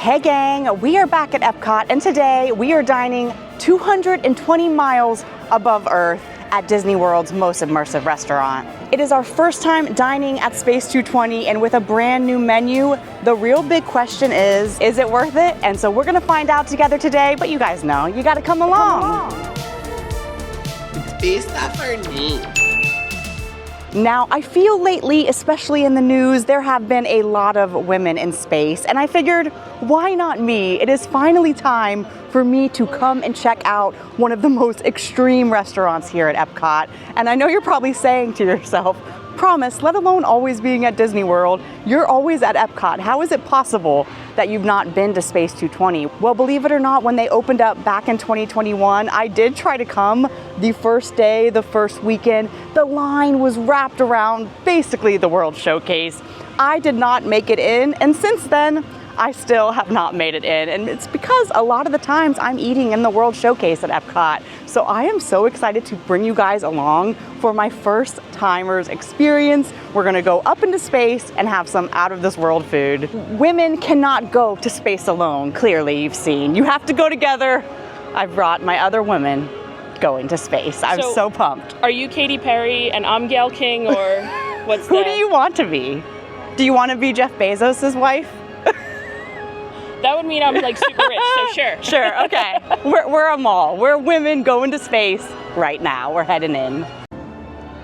Hey gang, we are back at Epcot and today we are dining 220 miles above Earth at Disney World's most immersive restaurant. It is our first time dining at Space 220 and with a brand new menu. The real big question is it worth it? And so we're gonna find out together today, but you guys know, you gotta come along. Space stuff or neat? Now, I feel lately, especially in the news, there have been a lot of women in space, and I figured, why not me? It is finally time for me to come and check out one of the most extreme restaurants here at Epcot. And I know you're probably saying to yourself, promise, let alone always being at Disney World, you're always at Epcot. How is it possible that you've not been to Space 220? Well, believe it or not, when they opened up back in 2021, I did try to come the first day, the first weekend. The line was wrapped around basically the World Showcase. I did not make it in, and since then, I still have not made it in, and it's because a lot of the times I'm eating in the World Showcase at Epcot. So I am so excited to bring you guys along for my first timers experience. We're gonna go up into space and have some out of this world food. Women cannot go to space alone, clearly you've seen. You have to go together. I've brought my other women going to space. I'm so pumped. Are you Katy Perry and I'm Gail King, or what's Who do you want to be? Do you want to be Jeff Bezos' wife? That would mean I'm like super rich, so sure. Sure, okay. We're a mall. We're women going to space right now. We're heading in.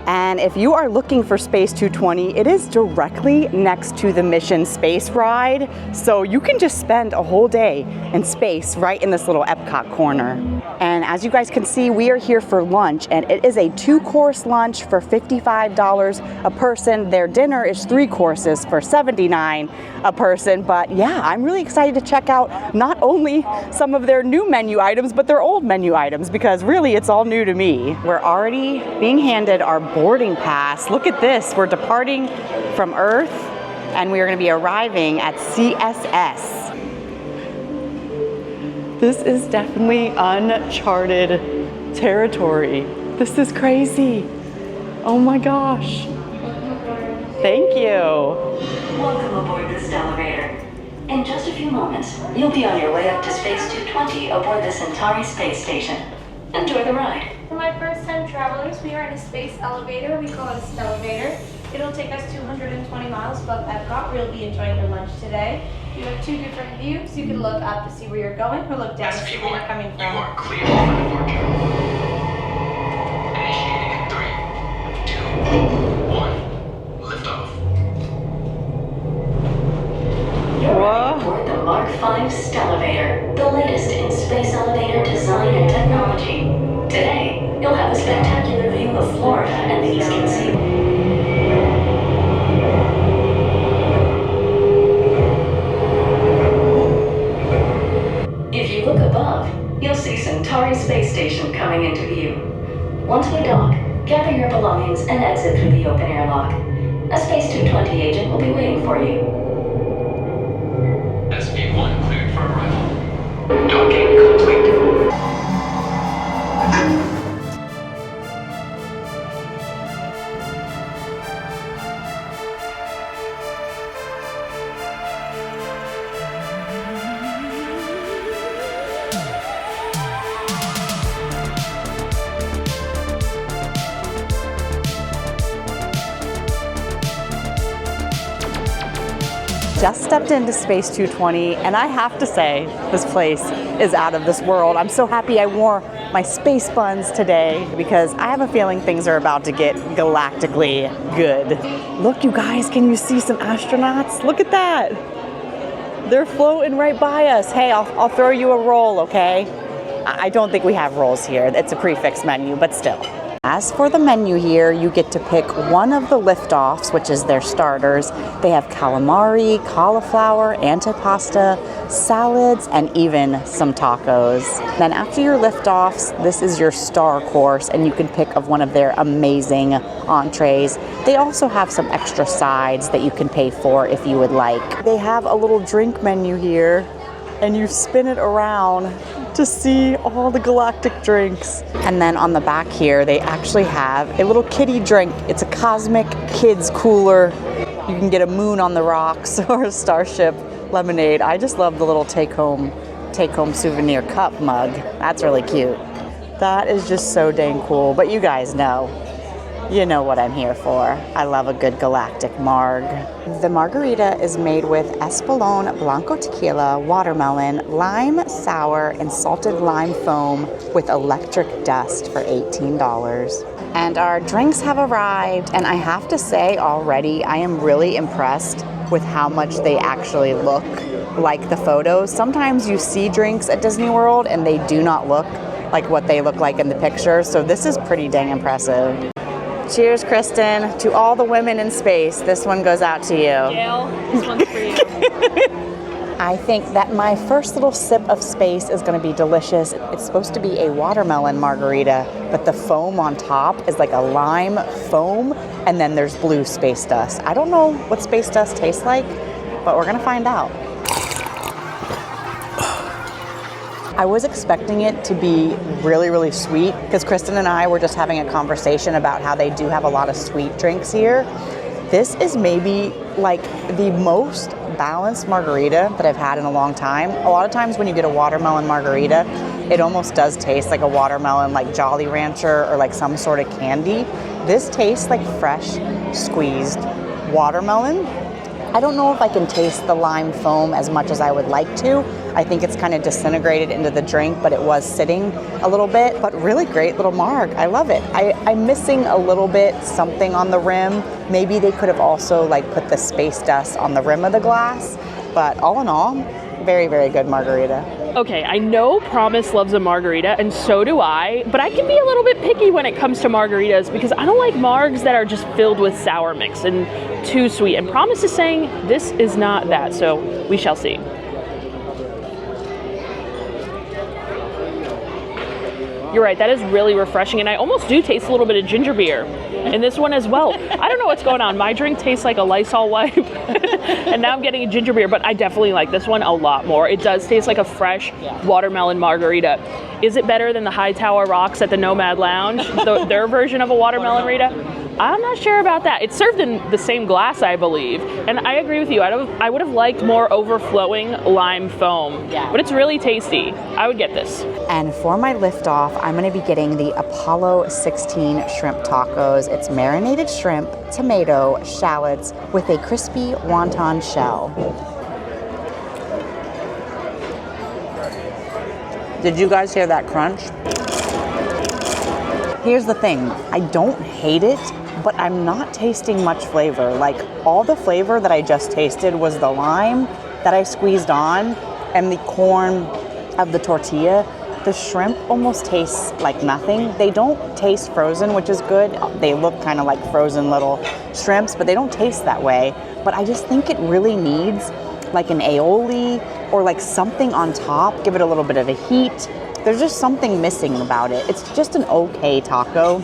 And if you are looking for Space 220, it is directly next to the Mission Space ride. So you can just spend a whole day in space right in this little Epcot corner. And as you guys can see, we are here for lunch, and it is a 2-course lunch for $55 a person. Their dinner is 3 courses for $79 a person. But yeah, I'm really excited to check out not only some of their new menu items, but their old menu items, because really it's all new to me. We're already being handed our boarding pass. Look at this. We're departing from Earth and we are going to be arriving at CSS. This is definitely uncharted territory. This is crazy. Oh my gosh. Thank you. Welcome aboard this elevator. In just a few moments, you'll be on your way up to Space 220 aboard the Centauri space station. Enjoy the ride. For my first-time travelers, we are in a space elevator. We call it a Stellavator. It'll take us 220 miles above Epcot, where you'll be enjoying your lunch today. You have 2 different views. You can look up to see where you're going, or look down to see where you're coming from. You are clear for departure. Initiating in 3, 2, 1. Liftoff. You're ready aboard the Mark V Stellavator, the latest in space elevator design and technology. Today, you'll have a spectacular view of Florida and the Eastern Seaboard. If you look above, you'll see Centauri Space Station coming into view. Once we dock, gather your belongings and exit through the open airlock. A Space 220 agent will be waiting for you. SV1 cleared for arrival. Docking complete. Just stepped into Space 220 and I have to say this place is out of this world. I'm so happy I wore my space buns today because I have a feeling things are about to get galactically good. Look, you guys, can you see some astronauts? Look at that. They're floating right by us. Hey, I'll throw you a roll, okay? I don't think we have rolls here. It's a prefix menu, but still. As for the menu here, you get to pick one of the liftoffs, which is their starters. They have calamari, cauliflower, antipasta, salads, and even some tacos. Then after your liftoffs, this is your star course, and you can pick of one of their amazing entrees. They also have some extra sides that you can pay for if you would like. They have a little drink menu here, and you spin it around to see all the galactic drinks. And then on the back here, they actually have a little kiddie drink. It's a cosmic kids cooler. You can get a moon on the rocks or a starship lemonade. I just love the little take-home souvenir cup mug. That's really cute. That is just so dang cool. But you guys know. You know what I'm here for. I love a good galactic marg. The margarita is made with Espolón Blanco tequila, watermelon, lime sour, and salted lime foam with electric dust for $18. And our drinks have arrived, and I have to say already, I am really impressed with how much they actually look like the photos. Sometimes you see drinks at Disney World and they do not look like what they look like in the picture, so this is pretty dang impressive. Cheers, Kristen, to all the women in space. This one goes out to you. Gail, this one's for you. I think that my first little sip of space is going to be delicious. It's supposed to be a watermelon margarita, but the foam on top is like a lime foam, and then there's blue space dust. I don't know what space dust tastes like, but we're going to find out. I was expecting it to be really, really sweet because Kristen and I were just having a conversation about how they do have a lot of sweet drinks here. This is maybe like the most balanced margarita that I've had in a long time. A lot of times when you get a watermelon margarita, it almost does taste like a watermelon, like Jolly Rancher or like some sort of candy. This tastes like fresh squeezed watermelon. I don't know if I can taste the lime foam as much as I would like to. I think it's kind of disintegrated into the drink, but it was sitting a little bit. But really great little marg. I love it. I'm missing a little bit something on the rim. Maybe they could have also like put the space dust on the rim of the glass. But all in all, very, very good margarita. Okay, I know Promise loves a margarita, and so do I, but I can be a little bit picky when it comes to margaritas because I don't like margs that are just filled with sour mix and too sweet. And Promise is saying this is not that, so we shall see. You're right, that is really refreshing, and I almost do taste a little bit of ginger beer in this one as well. I don't know what's going on. My drink tastes like a Lysol wipe, and now I'm getting a ginger beer, but I definitely like this one a lot more. It does taste like a fresh watermelon margarita. Is it better than the Hightower Rocks at the Nomad Lounge, their version of a watermelon margarita? I'm not sure about that. It's served in the same glass, I believe. And I agree with you. I would have liked more overflowing lime foam. Yeah. But it's really tasty. I would get this. And for my liftoff, I'm going to be getting the Apollo 16 shrimp tacos. It's marinated shrimp, tomato, shallots with a crispy wonton shell. Did you guys hear that crunch? Here's the thing. I don't hate it, but I'm not tasting much flavor. Like all the flavor that I just tasted was the lime that I squeezed on and the corn of the tortilla. The shrimp almost tastes like nothing. They don't taste frozen, which is good. They look kind of like frozen little shrimps, but they don't taste that way. But I just think it really needs like an aioli or like something on top, give it a little bit of a heat. There's just something missing about it. It's just an okay taco.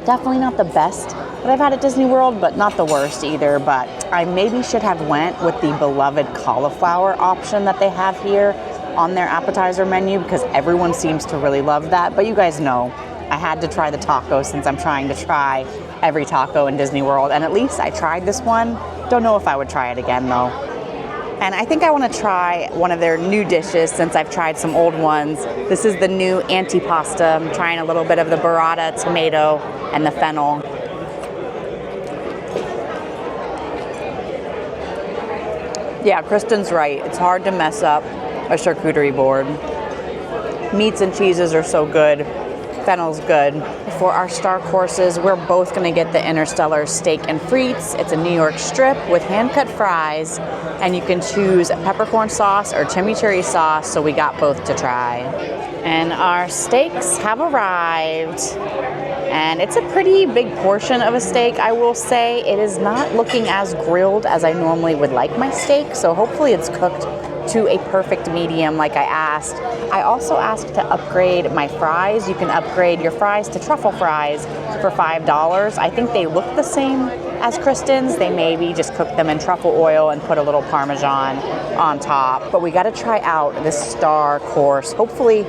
Definitely not the best that I've had at Disney World, but not the worst either. But I maybe should have went with the beloved cauliflower option that they have here on their appetizer menu because everyone seems to really love that. But you guys know, I had to try the taco since I'm trying to try every taco in Disney World. And at least I tried this one. Don't know if I would try it again though. And I think I want to try one of their new dishes since I've tried some old ones. This is the new antipasta. I'm trying a little bit of the burrata tomato and the fennel. Yeah, Kristen's right. It's hard to mess up a charcuterie board. Meats and cheeses are so good. Fennel's good. For our star courses, we're both going to get the Interstellar steak and frites. It's a New York strip with hand-cut fries, and you can choose peppercorn sauce or chimichurri sauce, so we got both to try. And our steaks have arrived, and it's a pretty big portion of a steak, I will say. It is not looking as grilled as I normally would like my steak, so hopefully it's cooked to a perfect medium like I asked. I also asked to upgrade my fries. You can upgrade your fries to truffle fries for $5. I think they look the same as Kristen's. They maybe just cook them in truffle oil and put a little Parmesan on top. But we got to try out this star course. Hopefully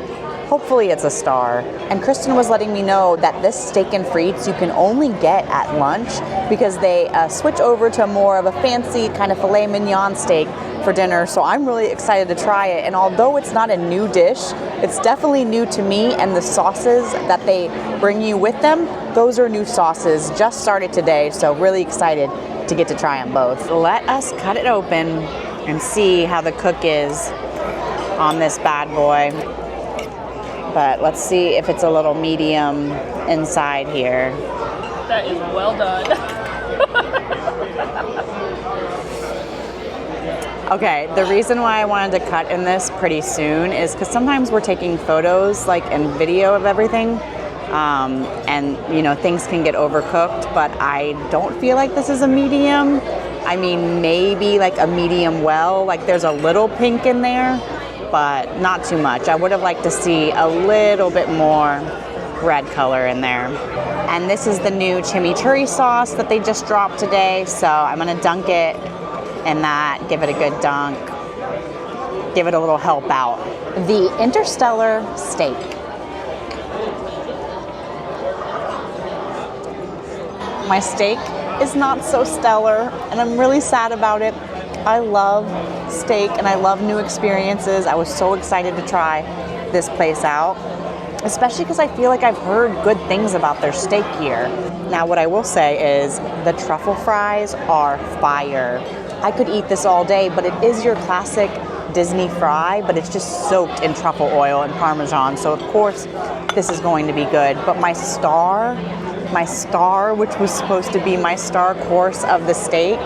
it's a star. And Kristen was letting me know that this steak and frites you can only get at lunch because they switch over to more of a fancy kind of filet mignon steak for dinner, so I'm really excited to try it. And although it's not a new dish, it's definitely new to me, and the sauces that they bring you with them, those are new sauces, just started today, so really excited to get to try them both. Let us cut it open and see how the cook is on this bad boy. But let's see if it's a little medium inside here. That is well done. Okay, the reason why I wanted to cut in this pretty soon is because sometimes we're taking photos like and video of everything, and you know, things can get overcooked, but I don't feel like this is a medium. I mean, maybe like a medium well, like there's a little pink in there, but not too much. I would have liked to see a little bit more red color in there. And this is the new chimichurri sauce that they just dropped today, so I'm gonna dunk it in that, give it a good dunk, give it a little help out. The Interstellar steak. My steak is not so stellar, and I'm really sad about it. I love steak and I love new experiences. I was so excited to try this place out, especially because I feel like I've heard good things about their steak here. Now, what I will say is the truffle fries are fire. I could eat this all day, but it is your classic Disney fry, but it's just soaked in truffle oil and Parmesan, so of course this is going to be good. But my star, which was supposed to be my star course of the steak,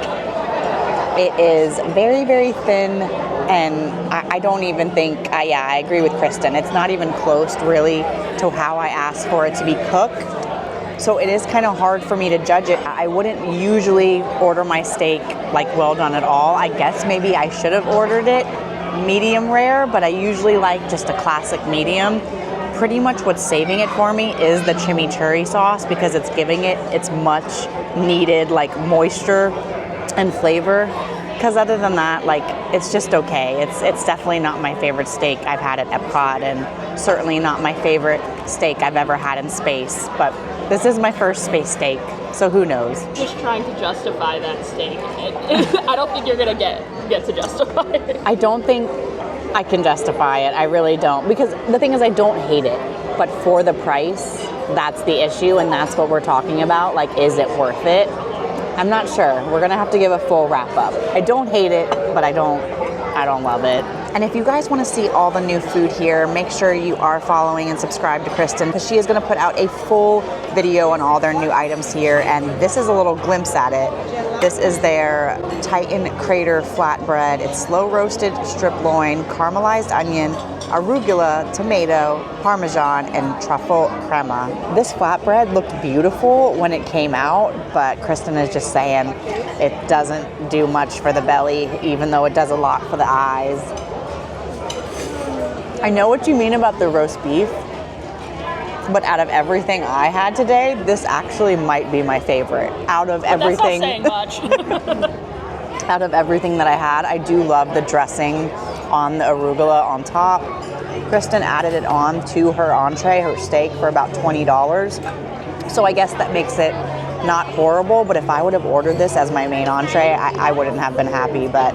it is very, very thin, and I don't even think, yeah, I agree with Kristen. It's not even close really to how I asked for it to be cooked. So it is kind of hard for me to judge it. I wouldn't usually order my steak like well done at all. I guess maybe I should have ordered it medium rare, but I usually like just a classic medium. Pretty much what's saving it for me is the chimichurri sauce, because it's giving it its much needed like moisture and flavor. Because other than that, like, it's just okay. It's definitely not my favorite steak I've had at Epcot, and certainly not my favorite steak I've ever had in space. But this is my first space steak, so who knows? Just trying to justify that steak. I don't think you're gonna get to justify it. I don't think I can justify it. I really don't. Because the thing is, I don't hate it. But for the price, that's the issue, and that's what we're talking about. Like, is it worth it? I'm not sure. We're gonna have to give a full wrap up. I don't hate it, but I don't love it. And if you guys want to see all the new food here, make sure you are following and subscribe to Kristen, because she is going to put out a full video on all their new items here, and this is a little glimpse at it. This is their Titan Crater Flatbread. It's slow roasted strip loin, caramelized onion, arugula, tomato, Parmesan, and truffle crema. This flatbread looked beautiful when it came out, but Kristen is just saying it doesn't do much for the belly, even though it does a lot for the eyes. I know what you mean about the roast beef, but out of everything I had today, this actually might be my favorite. Out of everything, that's not saying much. out of everything that I had, I do love the dressing on the arugula on top. Kristen added it on to her entree, her steak, for about $20. So I guess that makes it not horrible, but if I would have ordered this as my main entree, I wouldn't have been happy, but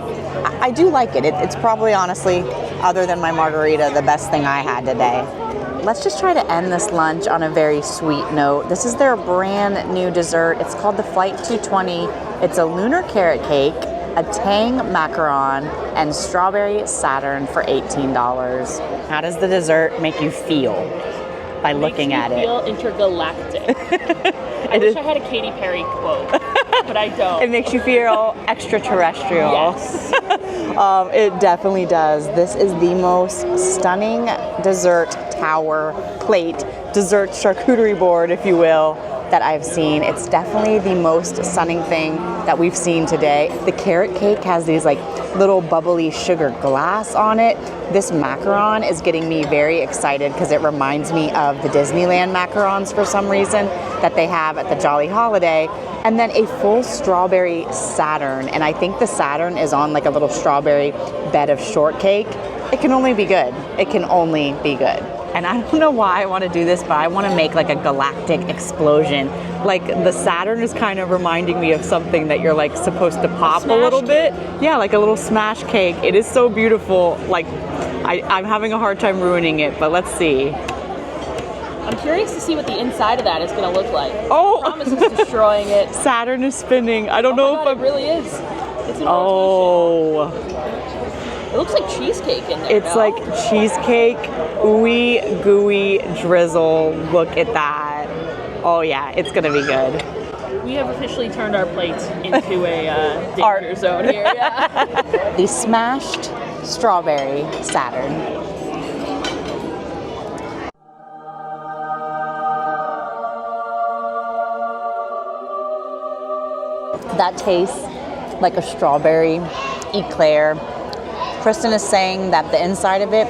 I do like it. It's probably, honestly, other than my margarita, the best thing I had today. Let's just try to end this lunch on a very sweet note. This is their brand new dessert. It's called the Flight 220. It's a lunar carrot cake, a tang macaron, and strawberry Saturn for $18. How does the dessert make you feel by looking at it? Makes me feel intergalactic. I wish I had a Katy Perry quote, but I don't. It makes you feel extraterrestrial. Yes. It definitely does. This is the most stunning dessert tower plate, dessert charcuterie board, if you will, that I've seen. It's definitely the most stunning thing that we've seen today. The carrot cake has these like little bubbly sugar glass on it. This macaron is getting me very excited because it reminds me of the Disneyland macarons for some reason that they have at the Jolly Holiday. And then a full strawberry Saturn, and I think the Saturn is on like a little strawberry bed of shortcake. It can only be good. It can only be good. And I don't know why I want to do this, but I want to make like a galactic explosion. Like the Saturn is kind of reminding me of something that you're like supposed to pop a little bit. Yeah, like a little smash cake. It is so beautiful. Like I'm having a hard time ruining it, but let's see. I'm curious to see what the inside of that is going to look like. Oh! I promise it's destroying it. Saturn is spinning. I don't know if it really is. It's in rotation. Oh. It looks like cheesecake in there. It's like cheesecake, ooey gooey drizzle. Look at that. Oh yeah, it's gonna be good. We have officially turned our plates into a danger zone here. Yeah. The smashed strawberry Saturn. That tastes like a strawberry eclair. Kristen is saying that the inside of it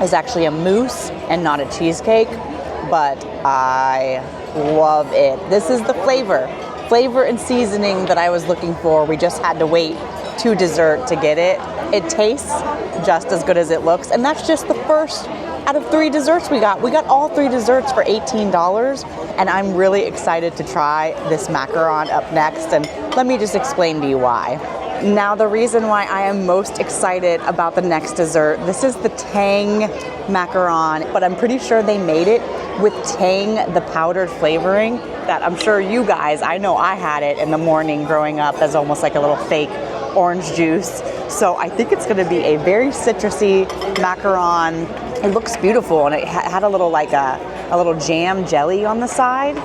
is actually a mousse and not a cheesecake, but I love it. This is the flavor and seasoning that I was looking for. We just had to wait to dessert to get it. It tastes just as good as it looks, and that's just the first out of 3 desserts we got. We got all 3 desserts for $18, and I'm really excited to try this macaron up next, and let me just explain to you why. Now, the reason why I am most excited about the next dessert, this is the Tang macaron, but I'm pretty sure they made it with Tang, the powdered flavoring that I'm sure you guys, I know I had it in the morning growing up as almost like a little fake orange juice. So I think it's gonna be a very citrusy macaron. It looks beautiful, and it had a little like a little jam jelly on the side.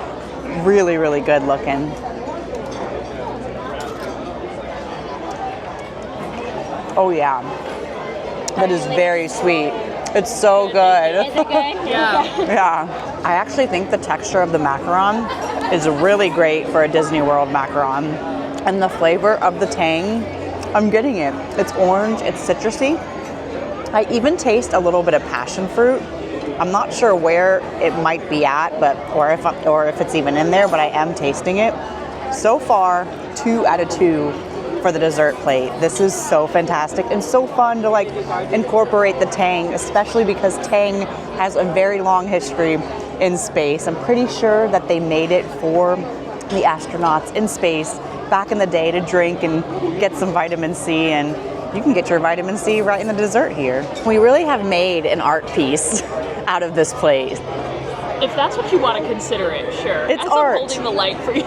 Really, really good looking. Oh yeah, that is very sweet. It's so good. Is it good? Yeah. Yeah. I actually think the texture of the macaron is really great for a Disney World macaron. And the flavor of the Tang, I'm getting it. It's orange, it's citrusy. I even taste a little bit of passion fruit. I'm not sure where it might be at, or if it's even in there, but I am tasting it. So far, 2 out of 2 for the dessert plate. This is so fantastic and so fun to like incorporate the Tang, especially because Tang has a very long history in space. I'm pretty sure that they made it for the astronauts in space back in the day to drink and get some vitamin C, and you can get your vitamin C right in the dessert here. We really have made an art piece out of this plate. If that's what you want to consider it, sure. It's As art. I'm holding the light for you.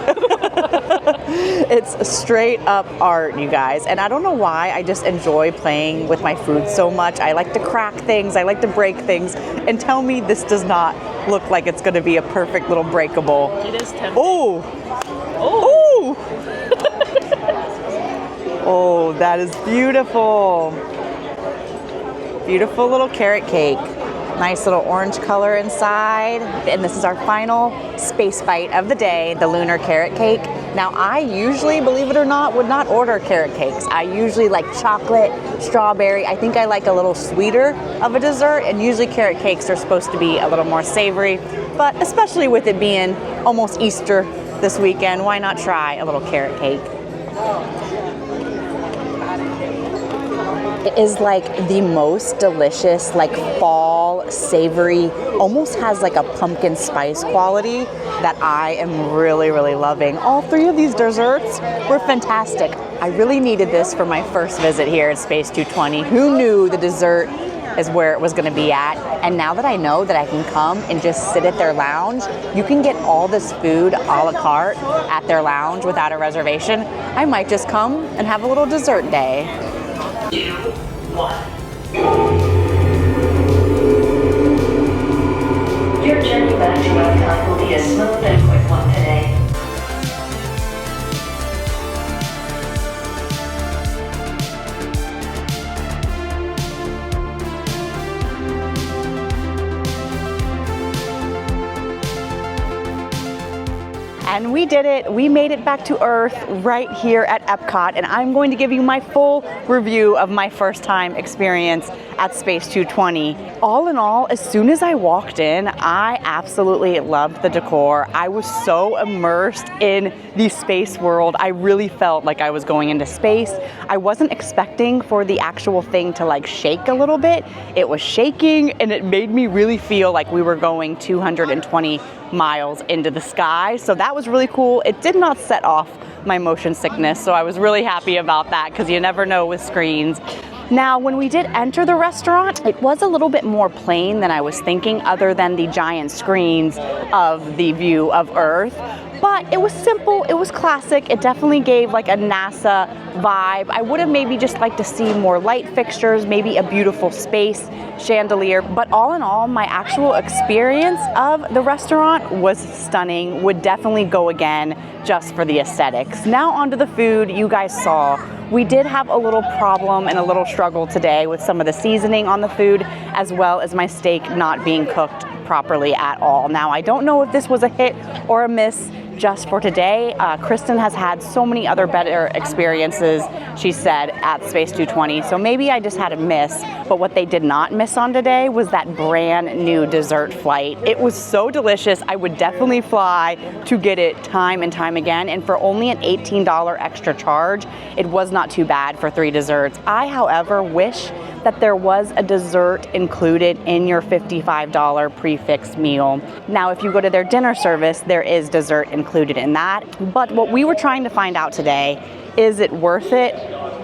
It's straight up art, you guys. And I don't know why, I just enjoy playing with my food so much. I like to crack things, I like to break things. And tell me this does not look like it's gonna be a perfect little breakable. It is tempting. Oh! Oh! Oh, that is beautiful. Beautiful little carrot cake. Nice little orange color inside. And this is our final space bite of the day, the lunar carrot cake. Now, I usually, believe it or not, would not order carrot cakes. I usually like chocolate, strawberry. I think I like a little sweeter of a dessert, and usually carrot cakes are supposed to be a little more savory. But especially with it being almost Easter this weekend, why not try a little carrot cake? It is like the most delicious, like fall, savory, almost has like a pumpkin spice quality that I am really, really loving. All 3 of these desserts were fantastic. I really needed this for my first visit here at Space 220. Who knew the dessert is where it was gonna be at? And now that I know that I can come and just sit at their lounge, you can get all this food a la carte at their lounge without a reservation. I might just come and have a little dessert day. 2, 1. Your journey back to Epcot will be a smooth and quick one today. And we did it. We made it back to Earth right here at Epcot, and I'm going to give you my full review of my first time experience at Space 220. All in all, as soon as I walked in, I absolutely loved the decor. I was so immersed in the space world. I really felt like I was going into space. I wasn't expecting for the actual thing to like shake a little bit. It was shaking, and it made me really feel like we were going 220 miles into the sky. So that was really cool. It did not set off my motion sickness, so I was really happy about that because you never know with screens. Now, when we did enter the restaurant, it was a little bit more plain than I was thinking, other than the giant screens of the view of Earth. But it was simple, it was classic, it definitely gave like a NASA vibe. I would have maybe just liked to see more light fixtures, maybe a beautiful space chandelier. But all in all, my actual experience of the restaurant was stunning, would definitely go again just for the aesthetics. Now onto the food. You guys saw we did have a little problem and a little struggle today with some of the seasoning on the food, as well as my steak not being cooked properly at all. Now, I don't know if this was a hit or a miss just for today. Kristen has had so many other better experiences, she said, at Space 220, so maybe I just had a miss. But what they did not miss on today was that brand new dessert flight. It was so delicious. I would definitely fly to get it time and time again, and for only an $18 extra charge, it was not too bad for 3 desserts. I, however, wish that there was a dessert included in your $55 prefix meal. Now, if you go to their dinner service, there is dessert included in that. But what we were trying to find out today, is it worth it?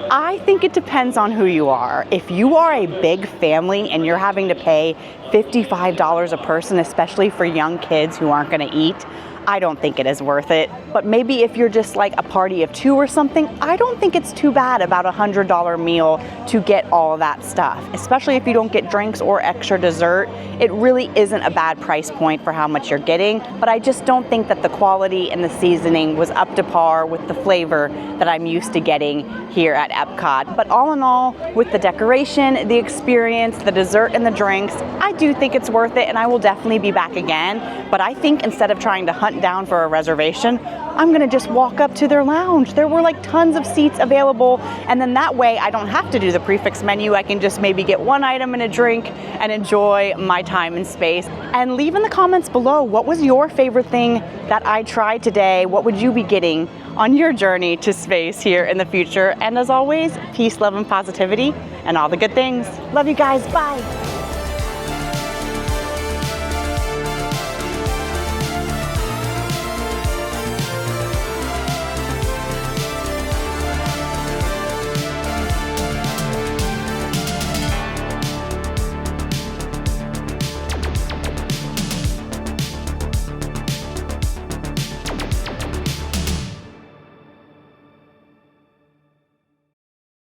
I think it depends on who you are. If you are a big family and you're having to pay $55 a person, especially for young kids who aren't gonna eat, I don't think it is worth it. But maybe if you're just like a party of 2 or something, I don't think it's too bad, about a $100 meal to get all of that stuff. Especially if you don't get drinks or extra dessert, it really isn't a bad price point for how much you're getting. But I just don't think that the quality and the seasoning was up to par with the flavor that I'm used to getting here at Epcot. But all in all, with the decoration, the experience, the dessert, and the drinks, I do think it's worth it, and I will definitely be back again. But I think instead of trying to hunt down for a reservation, I'm gonna just walk up to their lounge. There were like tons of seats available, and then that way I don't have to do the prefix menu. I can just maybe get 1 item and a drink and enjoy my time in space. And leave in the comments below, what was your favorite thing that I tried today? What would you be getting on your journey to space here in the future? And as always, peace, love, and positivity, and all the good things. Love you guys, bye.